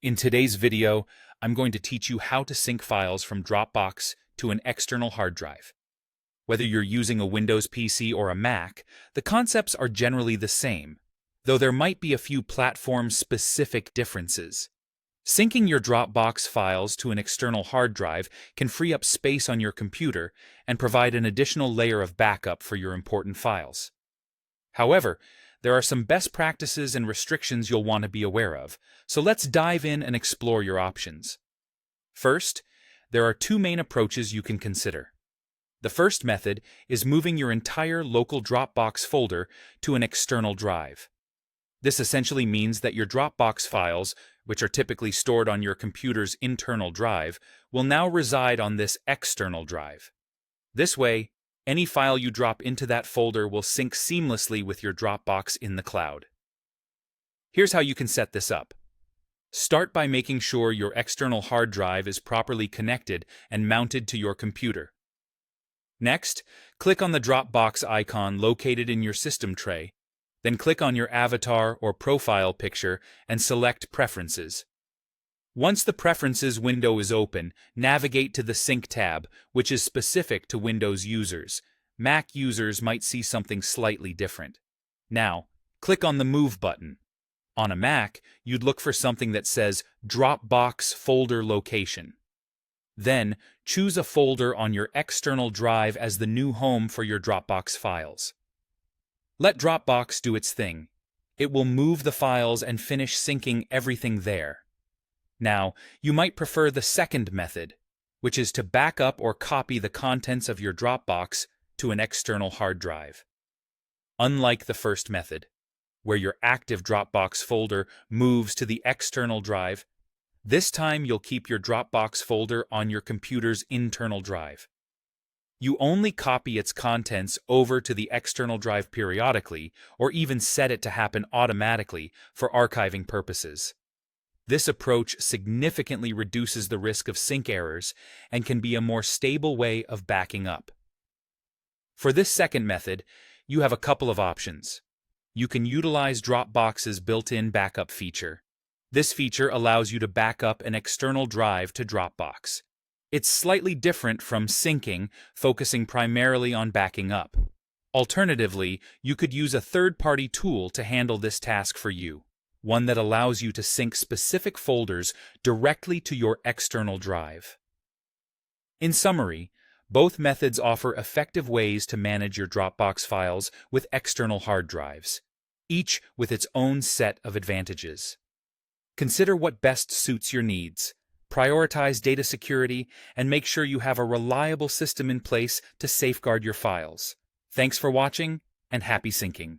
In today's video, I'm going to teach you how to sync files from Dropbox to an external hard drive. Whether you're using a Windows PC or a Mac, the concepts are generally the same, though there might be a few platform-specific differences. Syncing your Dropbox files to an external hard drive can free up space on your computer and provide an additional layer of backup for your important files. However, there are some best practices and restrictions you'll want to be aware of, so let's dive in and explore your options. First, there are two main approaches you can consider. The first method is moving your entire local Dropbox folder to an external drive. This essentially means that your Dropbox files, which are typically stored on your computer's internal drive, will now reside on this external drive. This way, any file you drop into that folder will sync seamlessly with your Dropbox in the cloud. Here's how you can set this up. Start by making sure your external hard drive is properly connected and mounted to your computer. Next, click on the Dropbox icon located in your system tray, then click on your avatar or profile picture and select Preferences. Once the Preferences window is open, navigate to the Sync tab, which is specific to Windows users. Mac users might see something slightly different. Now, click on the Move button. On a Mac, you'd look for something that says Dropbox Folder Location. Then, choose a folder on your external drive as the new home for your Dropbox files. Let Dropbox do its thing. It will move the files and finish syncing everything there. Now, you might prefer the second method, which is to back up or copy the contents of your Dropbox to an external hard drive. Unlike the first method, where your active Dropbox folder moves to the external drive, this time you'll keep your Dropbox folder on your computer's internal drive. You only copy its contents over to the external drive periodically, or even set it to happen automatically for archiving purposes. This approach significantly reduces the risk of sync errors and can be a more stable way of backing up. For this second method, you have a couple of options. You can utilize Dropbox's built-in backup feature. This feature allows you to back up an external drive to Dropbox. It's slightly different from syncing, focusing primarily on backing up. Alternatively, you could use a third-party tool to handle this task for you, one that allows you to sync specific folders directly to your external drive. In summary, both methods offer effective ways to manage your Dropbox files with external hard drives, each with its own set of advantages. Consider what best suits your needs, prioritize data security, and make sure you have a reliable system in place to safeguard your files. Thanks for watching, and happy syncing.